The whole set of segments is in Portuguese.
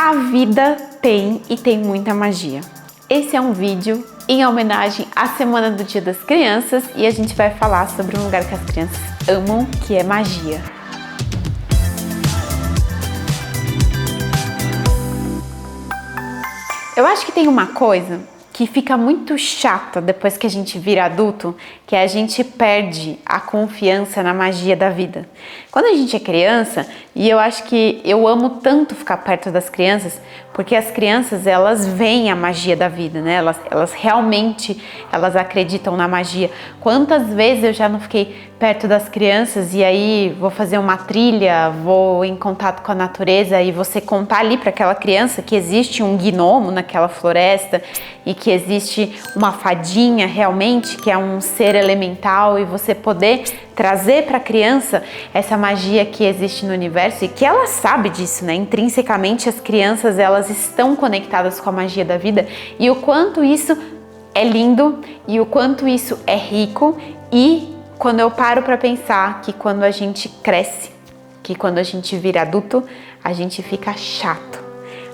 A vida tem e tem muita magia. Esse é um vídeo em homenagem à Semana do Dia das Crianças e a gente vai falar sobre um lugar que as crianças amam, que é magia. Eu acho que tem uma coisa que fica muito chata depois que a gente vira adulto, que é a gente perde a confiança na magia da vida. Quando a gente é criança, e eu acho que eu amo tanto ficar perto das crianças, porque as crianças, elas veem a magia da vida, né? Elas realmente, elas acreditam na magia. Quantas vezes eu já não fiquei perto das crianças e aí vou fazer uma trilha, vou em contato com a natureza e você contar ali para aquela criança que existe um gnomo naquela floresta e que existe uma fadinha realmente, que é um ser elemental, e você poder trazer para a criança essa magia que existe no universo e que ela sabe disso, né? Intrinsecamente as crianças, elas estão conectadas com a magia da vida, e o quanto isso é lindo e o quanto isso é rico. E quando eu paro para pensar que quando a gente cresce, que quando a gente vira adulto, a gente fica chato.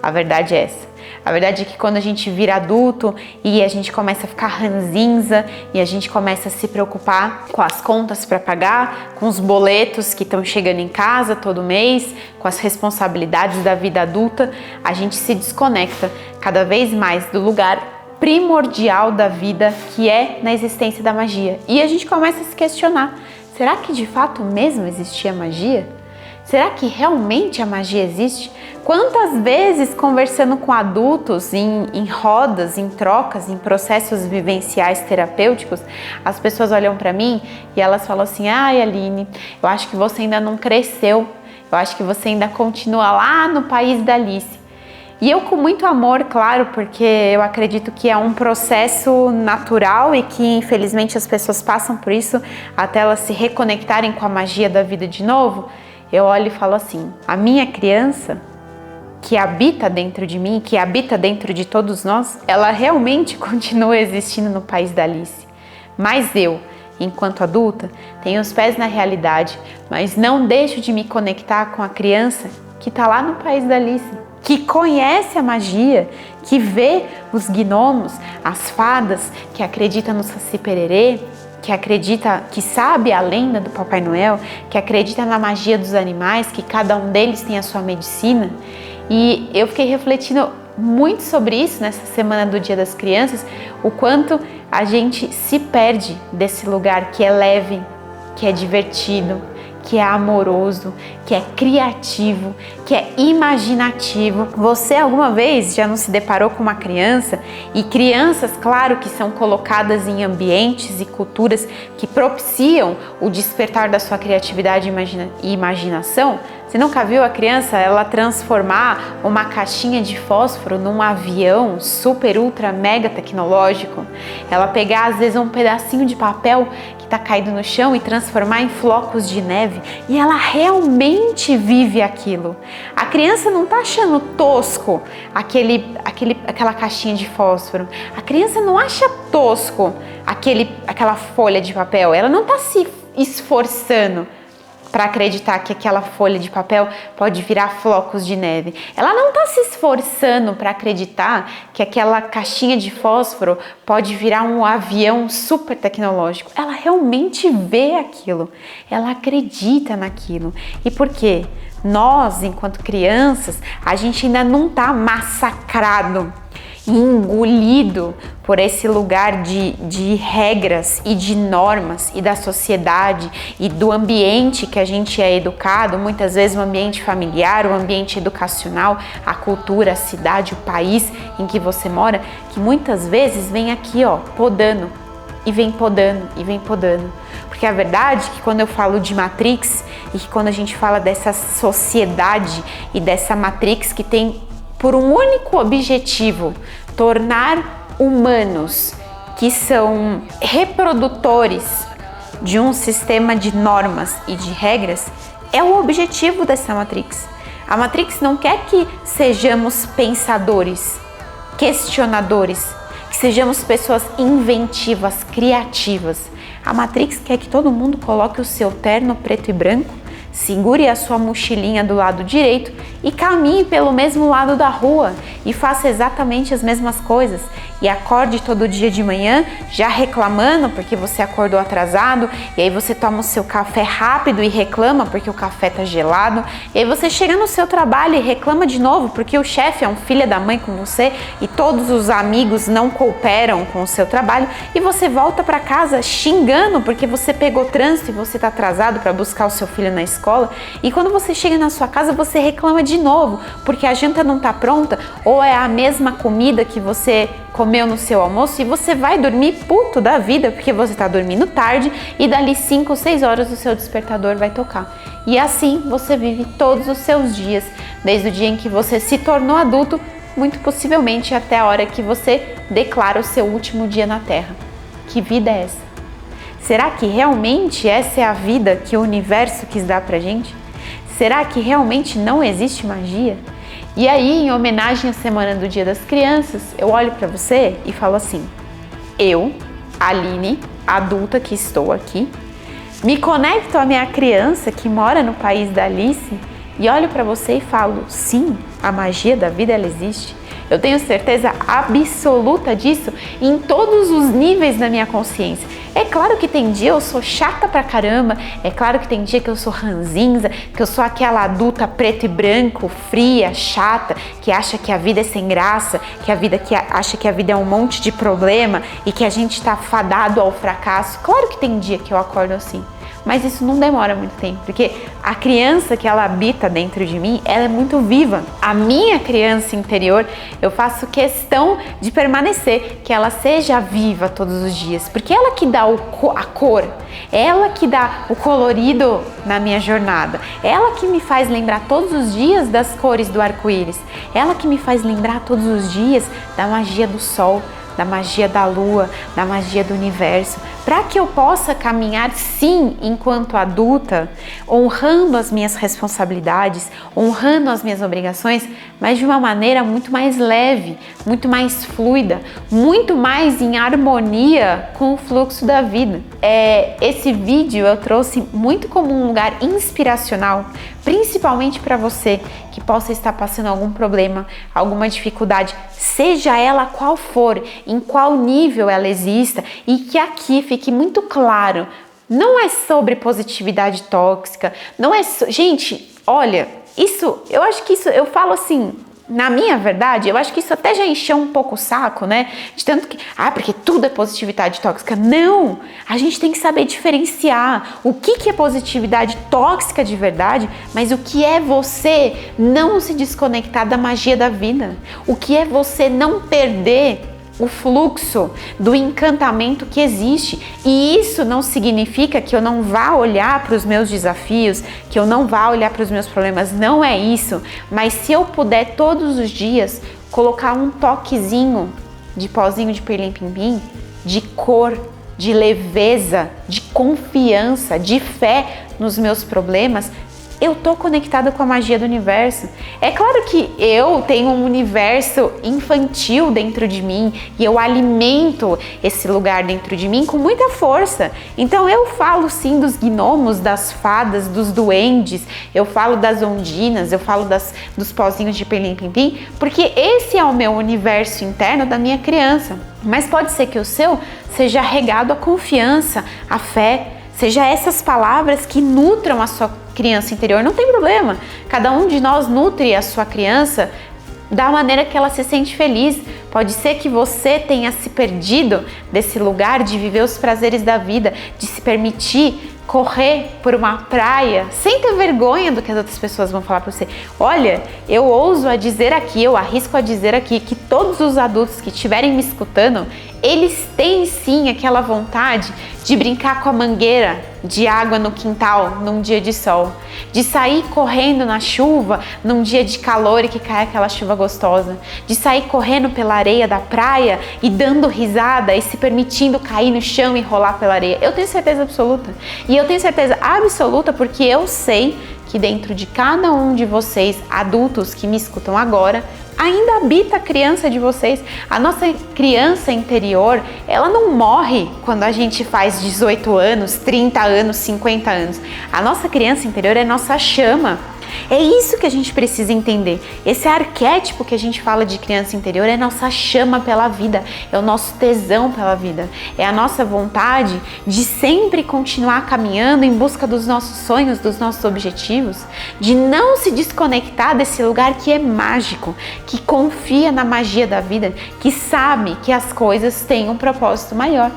A verdade é essa. A verdade é que quando a gente vira adulto e a gente começa a ficar ranzinza e a gente começa a se preocupar com as contas para pagar, com os boletos que estão chegando em casa todo mês, com as responsabilidades da vida adulta, a gente se desconecta cada vez mais do lugar primordial da vida, que é na existência da magia. E a gente começa a se questionar, será que de fato mesmo existia magia? Será que realmente a magia existe? Quantas vezes, conversando com adultos, em rodas, em trocas, em processos vivenciais terapêuticos, as pessoas olham para mim e elas falam assim: ai, Aline, eu acho que você ainda não cresceu, eu acho que você ainda continua lá no país da Alice. E eu, com muito amor, claro, porque eu acredito que é um processo natural e que infelizmente as pessoas passam por isso até elas se reconectarem com a magia da vida de novo, eu olho e falo assim: a minha criança, que habita dentro de mim, que habita dentro de todos nós, ela realmente continua existindo no país da Alice. Mas eu, enquanto adulta, tenho os pés na realidade, mas não deixo de me conectar com a criança que está lá no país da Alice, que conhece a magia, que vê os gnomos, as fadas, que acredita no Saci Pererê, que acredita, que sabe a lenda do Papai Noel, que acredita na magia dos animais, que cada um deles tem a sua medicina. E eu fiquei refletindo muito sobre isso nessa semana do Dia das Crianças, o quanto a gente se perde desse lugar que é leve, que é divertido, que é amoroso, que é criativo, que é imaginativo. Você alguma vez já não se deparou com uma criança? E crianças, claro, que são colocadas em ambientes e culturas que propiciam o despertar da sua criatividade e imaginação. Você nunca viu a criança, ela transformar uma caixinha de fósforo num avião super, ultra, mega tecnológico? Ela pegar, às vezes, um pedacinho de papel que está caído no chão e transformar em flocos de neve, e ela realmente vive aquilo. A criança não está achando tosco aquela caixinha de fósforo. A criança não acha tosco aquela folha de papel. Ela não está se esforçando para acreditar que aquela folha de papel pode virar flocos de neve. Ela não está se esforçando para acreditar que aquela caixinha de fósforo pode virar um avião super tecnológico. Ela realmente vê aquilo, ela acredita naquilo. E por quê? Nós, enquanto crianças, a gente ainda não está massacrado, engolido por esse lugar de regras e de normas e da sociedade e do ambiente que a gente é educado, muitas vezes o ambiente familiar, o ambiente educacional, a cultura, a cidade, o país em que você mora, que muitas vezes vem aqui, ó, podando, e vem podando, e vem podando. Porque a verdade é que quando eu falo de Matrix, e que quando a gente fala dessa sociedade e dessa Matrix que tem por um único objetivo, tornar humanos que são reprodutores de um sistema de normas e de regras, é o objetivo dessa Matrix. A Matrix não quer que sejamos pensadores, questionadores, que sejamos pessoas inventivas, criativas. A Matrix quer que todo mundo coloque o seu terno preto e branco, segure a sua mochilinha do lado direito e caminhe pelo mesmo lado da rua e faça exatamente as mesmas coisas. E acorde todo dia de manhã já reclamando porque você acordou atrasado, e aí você toma o seu café rápido e reclama porque o café tá gelado, e aí você chega no seu trabalho e reclama de novo porque o chefe é um filho da mãe com você e todos os amigos não cooperam com o seu trabalho, e você volta para casa xingando porque você pegou trânsito e você tá atrasado para buscar o seu filho na escola, e quando você chega na sua casa você reclama de novo porque a janta não tá pronta ou é a mesma comida que você comeu no seu almoço, e você vai dormir puto da vida porque você está dormindo tarde e dali 5 ou 6 horas o seu despertador vai tocar. E assim você vive todos os seus dias, desde o dia em que você se tornou adulto, muito possivelmente até a hora que você declara o seu último dia na Terra. Que vida é essa? Será que realmente essa é a vida que o universo quis dar pra gente? Será que realmente não existe magia? E aí, em homenagem à Semana do Dia das Crianças, eu olho para você e falo assim: eu, Aline, adulta que estou aqui, me conecto à minha criança que mora no país da Alice e olho para você e falo: sim, a magia da vida ela existe. Eu tenho certeza absoluta disso em todos os níveis da minha consciência. É claro que tem dia eu sou chata pra caramba, é claro que tem dia que eu sou ranzinza, que eu sou aquela adulta preto e branco, fria, chata, que acha que a vida é sem graça, que acha que a vida é um monte de problema e que a gente tá fadado ao fracasso. Claro que tem dia que eu acordo assim. Mas isso não demora muito tempo, porque a criança que ela habita dentro de mim, ela é muito viva. A minha criança interior, eu faço questão de permanecer, que ela seja viva todos os dias, porque ela que dá a cor, ela que dá o colorido na minha jornada, ela que me faz lembrar todos os dias das cores do arco-íris, ela que me faz lembrar todos os dias da magia do sol, da magia da lua, da magia do universo, para que eu possa caminhar sim enquanto adulta, honrando as minhas responsabilidades, honrando as minhas obrigações, mas de uma maneira muito mais leve, muito mais fluida, muito mais em harmonia com o fluxo da vida. Esse vídeo eu trouxe muito como um lugar inspiracional, principalmente para você que possa estar passando algum problema, alguma dificuldade, seja ela qual for, em qual nível ela exista, e que aqui fique muito claro, não é sobre positividade tóxica, não é gente, olha, eu acho que isso, eu falo assim, na minha verdade, eu acho que isso até já encheu um pouco o saco, né? De tanto que, porque tudo é positividade tóxica. Não! A gente tem que saber diferenciar o que é positividade tóxica de verdade, mas o que é você não se desconectar da magia da vida. O que é você não perder o fluxo do encantamento que existe. E isso não significa que eu não vá olhar para os meus desafios, que eu não vá olhar para os meus problemas, não é isso. Mas se eu puder todos os dias colocar um toquezinho de pozinho de pirlim-pim-pim, de cor, de leveza, de confiança, de fé nos meus problemas, eu tô conectada com a magia do universo. É claro que eu tenho um universo infantil dentro de mim e eu alimento esse lugar dentro de mim com muita força. Então eu falo sim dos gnomos, das fadas, dos duendes, eu falo das ondinas, eu falo dos pozinhos de pirlim-pim-pim, porque esse é o meu universo interno da minha criança. Mas pode ser que o seu seja regado à confiança, à fé, seja essas palavras que nutram a sua criança interior, não tem problema. Cada um de nós nutre a sua criança da maneira que ela se sente feliz. Pode ser que você tenha se perdido desse lugar de viver os prazeres da vida, de se permitir correr por uma praia sem ter vergonha do que as outras pessoas vão falar para você. Olha, eu ouso a dizer aqui, eu arrisco a dizer aqui que todos os adultos que estiverem me escutando, eles têm sim aquela vontade de brincar com a mangueira de água no quintal num dia de sol, de sair correndo na chuva num dia de calor e que cai aquela chuva gostosa, de sair correndo pela areia da praia e dando risada e se permitindo cair no chão e rolar pela areia. Eu tenho certeza absoluta. E eu tenho certeza absoluta porque eu sei que dentro de cada um de vocês, adultos que me escutam agora, ainda habita a criança de vocês. A nossa criança interior, ela não morre quando a gente faz 18 anos, 30 anos, 50 anos. A nossa criança interior é nossa chama. É isso que a gente precisa entender. Esse arquétipo que a gente fala de criança interior é nossa chama pela vida, é o nosso tesão pela vida, é a nossa vontade de sempre continuar caminhando em busca dos nossos sonhos, dos nossos objetivos, de não se desconectar desse lugar que é mágico, que confia na magia da vida, que sabe que as coisas têm um propósito maior.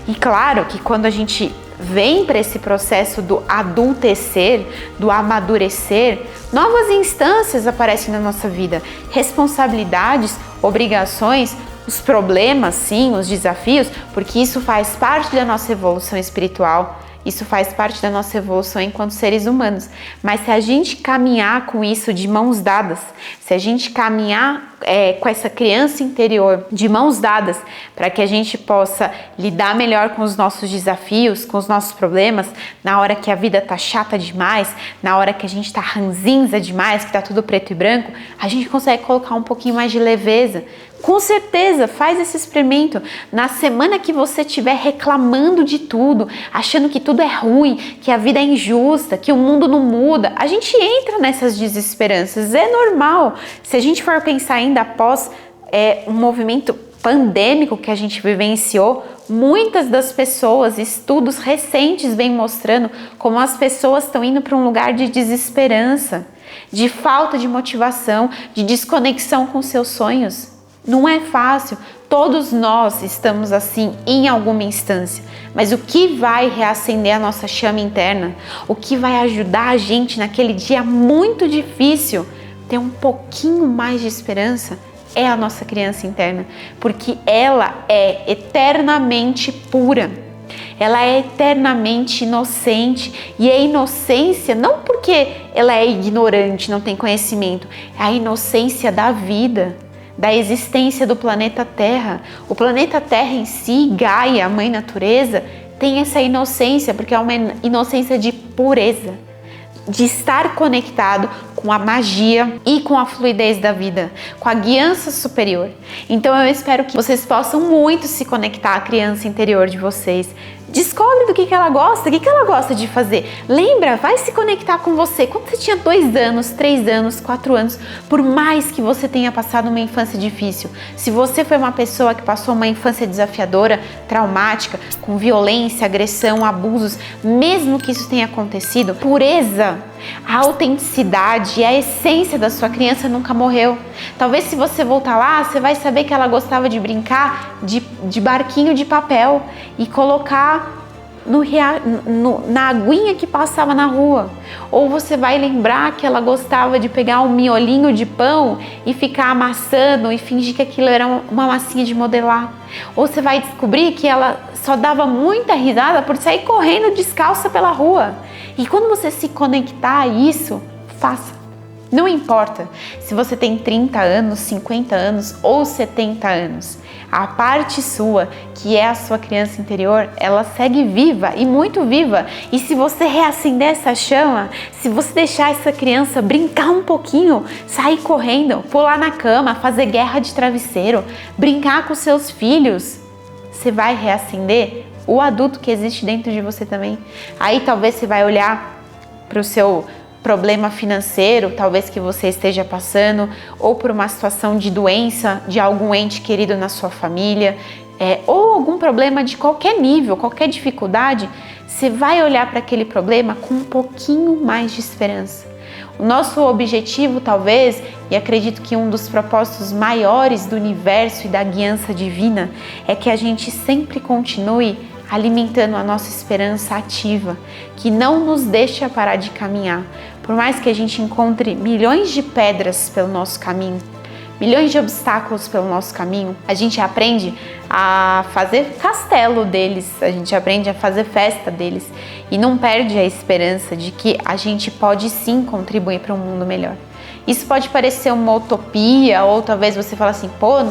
E claro que quando a gente vem para esse processo do adultecer, do amadurecer, novas instâncias aparecem na nossa vida, responsabilidades, obrigações, os problemas, sim, os desafios, porque isso faz parte da nossa evolução espiritual. Isso faz parte da nossa evolução enquanto seres humanos. Mas se a gente caminhar com isso de mãos dadas, se a gente caminhar com essa criança interior de mãos dadas, para que a gente possa lidar melhor com os nossos desafios, com os nossos problemas, na hora que a vida tá chata demais, na hora que a gente tá ranzinza demais, que tá tudo preto e branco, a gente consegue colocar um pouquinho mais de leveza. Com certeza, faz esse experimento. Na semana que você estiver reclamando de tudo, achando que tudo é ruim, que a vida é injusta, que o mundo não muda, a gente entra nessas desesperanças. É normal. Se a gente for pensar ainda após um movimento pandêmico que a gente vivenciou, muitas das pessoas, estudos recentes vêm mostrando como as pessoas estão indo para um lugar de desesperança, de falta de motivação, de desconexão com seus sonhos. Não é fácil, todos nós estamos assim em alguma instância, mas o que vai reacender a nossa chama interna, o que vai ajudar a gente naquele dia muito difícil, ter um pouquinho mais de esperança, é a nossa criança interna, porque ela é eternamente pura. Ela é eternamente inocente, e a inocência não porque ela é ignorante, não tem conhecimento, é a inocência da vida, da existência do planeta Terra. O planeta Terra em si, Gaia, a mãe natureza, tem essa inocência, porque é uma inocência de pureza, de estar conectado com a magia e com a fluidez da vida, com a guiança superior. Então eu espero que vocês possam muito se conectar à criança interior de vocês. Descobre do que ela gosta, o que ela gosta de fazer. Lembra, vai se conectar com você. Quando você tinha 2 anos, 3 anos, 4 anos, por mais que você tenha passado uma infância difícil, se você foi uma pessoa que passou uma infância desafiadora, traumática, com violência, agressão, abusos, mesmo que isso tenha acontecido, pureza, a autenticidade e a essência da sua criança nunca morreu. Talvez se você voltar lá, você vai saber que ela gostava de brincar de barquinho de papel e colocar na aguinha que passava na rua. Ou você vai lembrar que ela gostava de pegar um miolinho de pão e ficar amassando e fingir que aquilo era uma massinha de modelar. Ou você vai descobrir que ela só dava muita risada por sair correndo descalça pela rua. E quando você se conectar a isso, faça. Não importa se você tem 30 anos, 50 anos ou 70 anos. A parte sua, que é a sua criança interior, ela segue viva e muito viva. E se você reacender essa chama, se você deixar essa criança brincar um pouquinho, sair correndo, pular na cama, fazer guerra de travesseiro, brincar com seus filhos, você vai reacender o adulto que existe dentro de você também. Aí talvez você vai olhar para o seu problema financeiro, talvez que você esteja passando, ou por uma situação de doença de algum ente querido na sua família, ou algum problema de qualquer nível, qualquer dificuldade, você vai olhar para aquele problema com um pouquinho mais de esperança. O nosso objetivo, talvez, e acredito que um dos propósitos maiores do universo e da guiança divina, é que a gente sempre continue alimentando a nossa esperança ativa, que não nos deixa parar de caminhar. Por mais que a gente encontre milhões de pedras pelo nosso caminho, milhões de obstáculos pelo nosso caminho, a gente aprende a fazer castelo deles, a gente aprende a fazer festa deles e não perde a esperança de que a gente pode sim contribuir para um mundo melhor. Isso pode parecer uma utopia, ou talvez você fale assim, pô,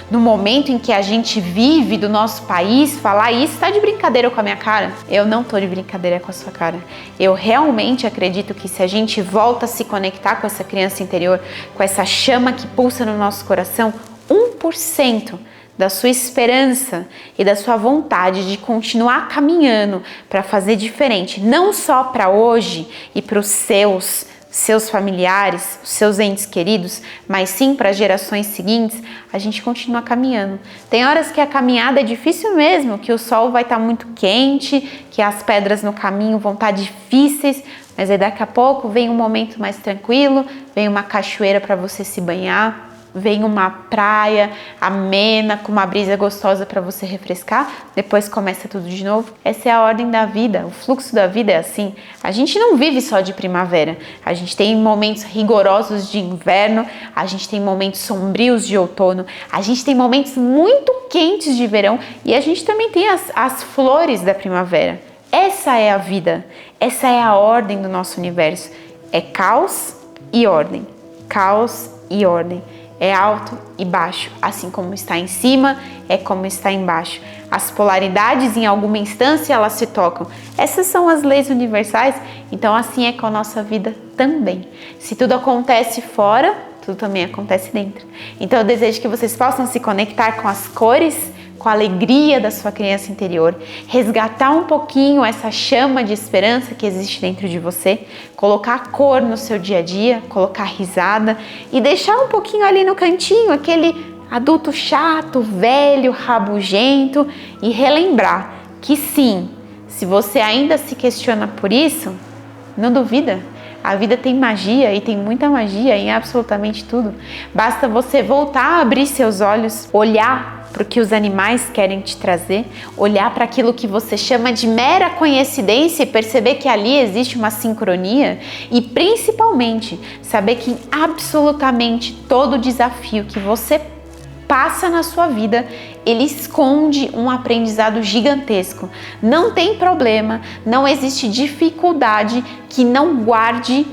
no momento em que a gente vive do nosso país, falar isso tá de brincadeira com a minha cara. Eu não tô de brincadeira com a sua cara. Eu realmente acredito que se a gente volta a se conectar com essa criança interior, com essa chama que pulsa no nosso coração, 1% da sua esperança e da sua vontade de continuar caminhando para fazer diferente, não só para hoje e para os seus familiares, os seus entes queridos, mas sim para gerações seguintes, a gente continua caminhando. Tem horas que a caminhada é difícil mesmo, que o sol vai estar muito quente, que as pedras no caminho vão estar difíceis, mas aí daqui a pouco vem um momento mais tranquilo, vem uma cachoeira para você se banhar, vem uma praia amena, com uma brisa gostosa para você refrescar, depois começa tudo de novo. Essa é a ordem da vida, o fluxo da vida é assim. A gente não vive só de primavera, a gente tem momentos rigorosos de inverno, a gente tem momentos sombrios de outono, a gente tem momentos muito quentes de verão e a gente também tem as flores da primavera. Essa é a vida, essa é a ordem do nosso universo. É caos e ordem, caos e ordem. É alto e baixo, assim como está em cima, é como está embaixo. As polaridades, em alguma instância, elas se tocam. Essas são as leis universais, então assim é com a nossa vida também. Se tudo acontece fora, tudo também acontece dentro. Então eu desejo que vocês possam se conectar com as cores, com a alegria da sua criança interior, resgatar um pouquinho essa chama de esperança que existe dentro de você, colocar cor no seu dia a dia, colocar risada e deixar um pouquinho ali no cantinho aquele adulto chato, velho, rabugento e relembrar que sim, se você ainda se questiona por isso, não duvida. A vida tem magia e tem muita magia em absolutamente tudo. Basta você voltar a abrir seus olhos, olhar para o que os animais querem te trazer, olhar para aquilo que você chama de mera coincidência e perceber que ali existe uma sincronia e principalmente saber que absolutamente todo desafio que você passa na sua vida, ele esconde um aprendizado gigantesco. Não tem problema, não existe dificuldade que não guarde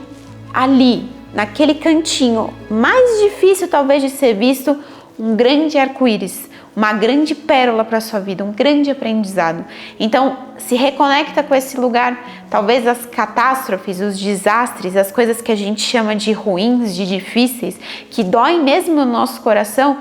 ali, naquele cantinho mais difícil talvez de ser visto, um grande arco-íris, uma grande pérola para a sua vida, um grande aprendizado. Então, se reconecta com esse lugar. Talvez as catástrofes, os desastres, as coisas que a gente chama de ruins, de difíceis, que doem mesmo no nosso coração,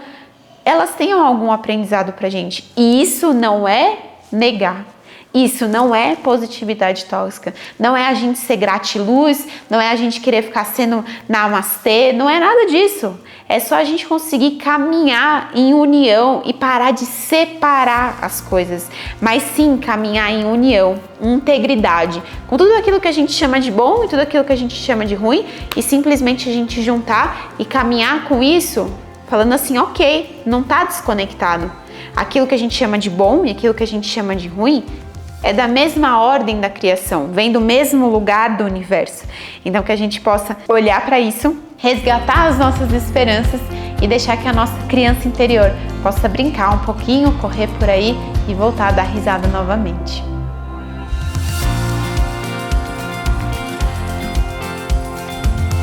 elas tenham algum aprendizado pra gente. E isso não é negar. Isso não é positividade tóxica. Não é a gente ser gratiluz, não é a gente querer ficar sendo namastê, não é nada disso. É só a gente conseguir caminhar em união e parar de separar as coisas. Mas sim, caminhar em união, integridade, com tudo aquilo que a gente chama de bom e tudo aquilo que a gente chama de ruim, e simplesmente a gente juntar e caminhar com isso, falando assim, ok, não tá desconectado. Aquilo que a gente chama de bom e aquilo que a gente chama de ruim é da mesma ordem da criação, vem do mesmo lugar do universo. Então que a gente possa olhar para isso, resgatar as nossas esperanças e deixar que a nossa criança interior possa brincar um pouquinho, correr por aí e voltar a dar risada novamente.